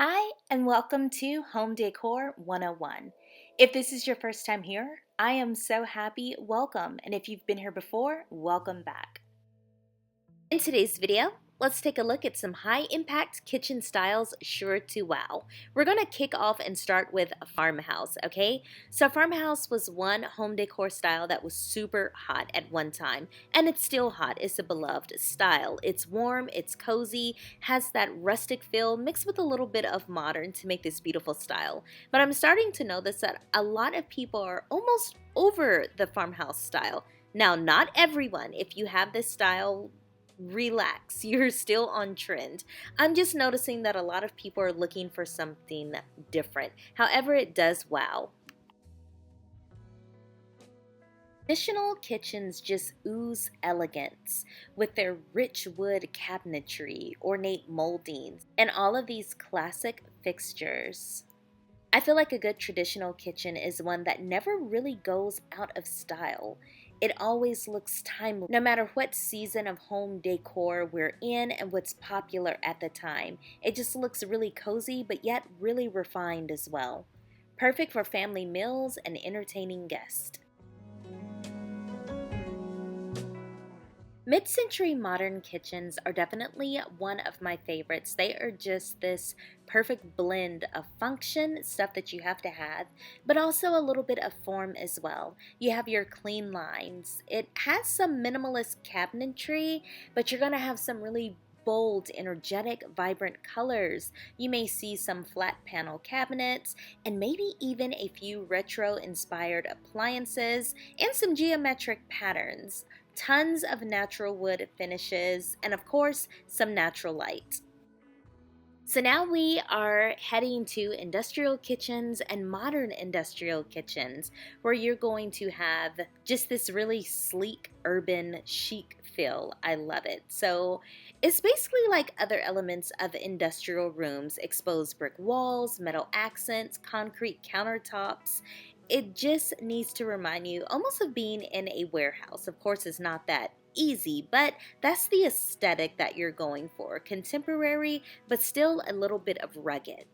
Hi, and welcome to Home Decor 101. If this is your first time here, I am so happy. Welcome. And if you've been here before, welcome back. In today's video, let's take a look at some high-impact kitchen styles sure to wow. We're going to kick off and start with a farmhouse, okay? So farmhouse was one home decor style that was super hot at one time, and it's still hot. It's a beloved style. It's warm, it's cozy, has that rustic feel mixed with a little bit of modern to make this beautiful style. But I'm starting to notice that a lot of people are almost over the farmhouse style. Now, not everyone. If you have this style, relax, you're still on trend. I'm just noticing that a lot of people are looking for something different. However, it does wow. Traditional kitchens just ooze elegance with their rich wood cabinetry, ornate moldings, and all of these classic fixtures. I feel like a good traditional kitchen is one that never really goes out of style. It always looks timeless, no matter what season of home decor we're in and what's popular at the time. It just looks really cozy, but yet really refined as well. Perfect for family meals and entertaining guests. Mid-century modern kitchens are definitely one of my favorites. They are just this perfect blend of function, stuff that you have to have, but also a little bit of form as well. You have your clean lines. It has some minimalist cabinetry, but you're going to have some really bold, energetic, vibrant colors. You may see some flat panel cabinets and maybe even a few retro-inspired appliances and some geometric patterns. Tons of natural wood finishes, and of course, some natural light. So now we are heading to industrial kitchens and modern industrial kitchens, where you're going to have just this really sleek, urban, chic feel. I love it. So it's basically like other elements of industrial rooms: exposed brick walls, metal accents, concrete countertops. It just needs to remind you almost of being in a warehouse. Of course, it's not that easy, but that's the aesthetic that you're going for. Contemporary, but still a little bit of rugged.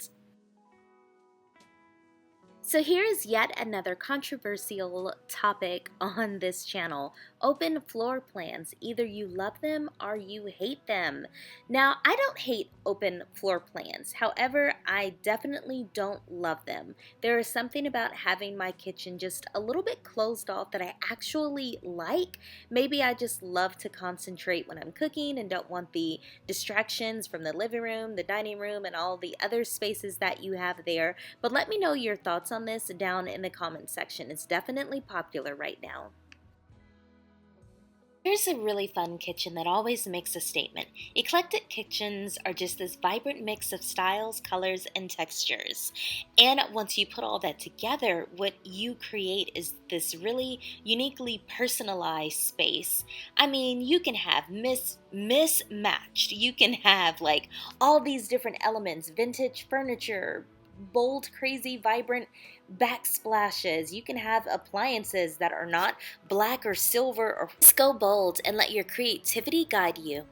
So here is yet another controversial topic on this channel: open floor plans. Either you love them or you hate them. Now, I don't hate open floor plans. However, I definitely don't love them. There is something about having my kitchen just a little bit closed off that I actually like. Maybe I just love to concentrate when I'm cooking and don't want the distractions from the living room, the dining room, and all the other spaces that you have there. But let me know your thoughts on this down in the comment section. It's definitely popular right now. Here's a really fun kitchen that always makes a statement. Eclectic kitchens are just this vibrant mix of styles, colors, and textures. And once you put all that together, what you create is this really uniquely personalized space. I mean, you can have mismatched. You can have like all these different elements: vintage furniture, bold, crazy, vibrant backsplashes. You can have appliances that are not black or silver or just go bold and let your creativity guide you.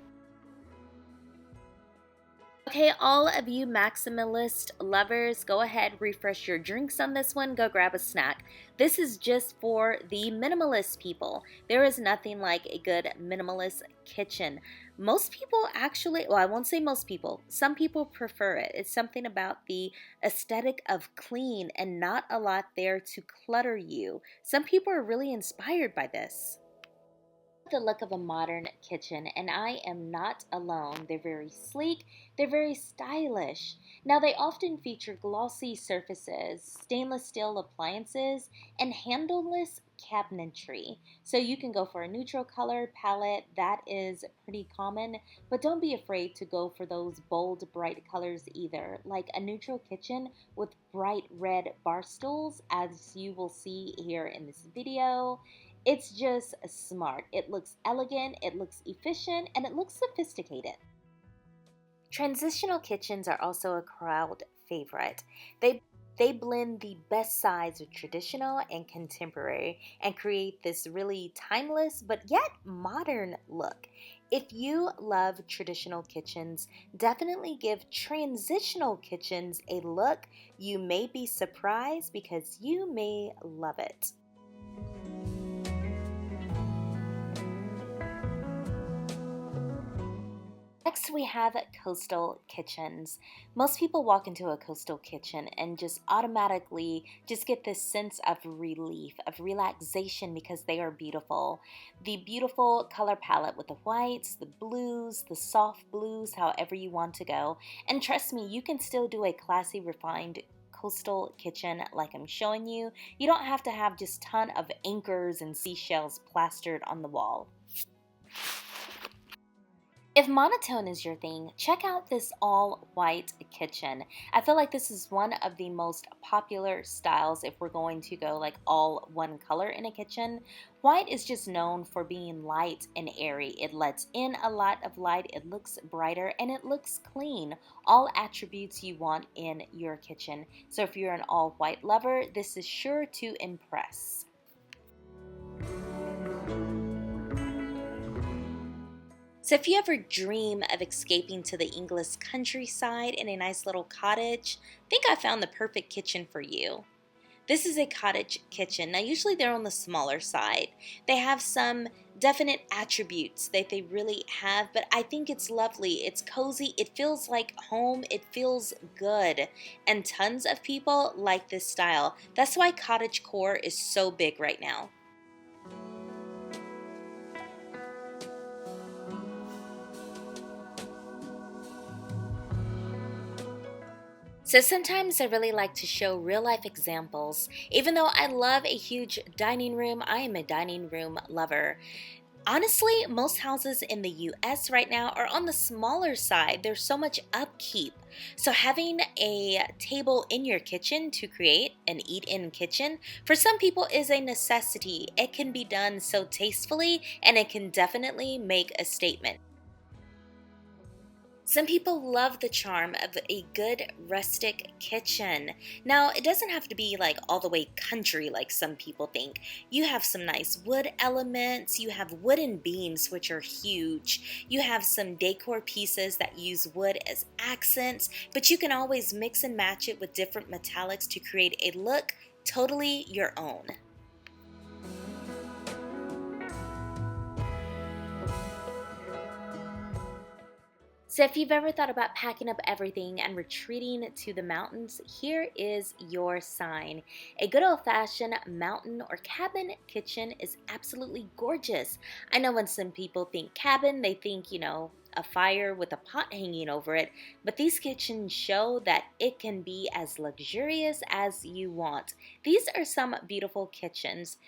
Okay, all of you maximalist lovers, go ahead, refresh your drinks on this one, go grab a snack. This is just for the minimalist people. There is nothing like a good minimalist kitchen. Most people actually, well, I won't say most people, some people prefer it. It's something about the aesthetic of clean and not a lot there to clutter you. Some people are really inspired by this. The look of a modern kitchen, and I am not alone. They're very sleek, they're very stylish. Now, they often feature glossy surfaces, stainless steel appliances, and handleless cabinetry. So you can go for a neutral color palette. That is pretty common, but don't be afraid to go for those bold, bright colors either, like a neutral kitchen with bright red bar stools, as you will see here in this video. It's just smart. It looks elegant, it looks efficient, and it looks sophisticated. Transitional kitchens are also a crowd favorite. They blend the best sides of traditional and contemporary and create this really timeless but yet modern look. If you love traditional kitchens, definitely give transitional kitchens a look. You may be surprised because you may love it. Next, we have coastal kitchens. Most people walk into a coastal kitchen and just automatically just get this sense of relief, of relaxation because they are beautiful. The beautiful color palette with the whites, the blues, the soft blues, however you want to go. And trust me, you can still do a classy, refined coastal kitchen like I'm showing you. You don't have to have just a ton of anchors and seashells plastered on the wall. If monotone is your thing, check out this all-white kitchen. I feel like this is one of the most popular styles if we're going to go like all one color in a kitchen. White is just known for being light and airy. It lets in a lot of light, it looks brighter, and it looks clean. All attributes you want in your kitchen. So if you're an all-white lover, this is sure to impress. So if you ever dream of escaping to the English countryside in a nice little cottage, I think I found the perfect kitchen for you. This is a cottage kitchen. Now usually they're on the smaller side. They have some definite attributes that they really have, but I think it's lovely. It's cozy. It feels like home. It feels good. And tons of people like this style. That's why cottagecore is so big right now. So sometimes I really like to show real life examples. Even though I love a huge dining room, I am a dining room lover. Honestly, most houses in the US right now are on the smaller side. There's so much upkeep. So having a table in your kitchen to create an eat-in kitchen, for some people is a necessity. It can be done so tastefully and it can definitely make a statement. Some people love the charm of a good rustic kitchen. Now, it doesn't have to be like all the way country like some people think. You have some nice wood elements, you have wooden beams, which are huge. You have some decor pieces that use wood as accents, but you can always mix and match it with different metallics to create a look totally your own. So if you've ever thought about packing up everything and retreating to the mountains, here is your sign. A good old-fashioned mountain or cabin kitchen is absolutely gorgeous. I know when some people think cabin, they think, a fire with a pot hanging over it, but these kitchens show that it can be as luxurious as you want. These are some beautiful kitchens.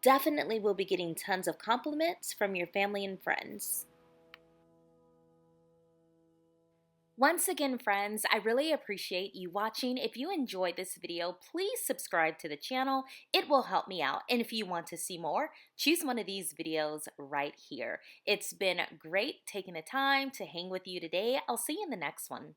Definitely will be getting tons of compliments from your family and friends. Once again, friends, I really appreciate you watching. If you enjoyed this video, please subscribe to the channel. It will help me out. And if you want to see more, choose one of these videos right here. It's been great taking the time to hang with you today. I'll see you in the next one.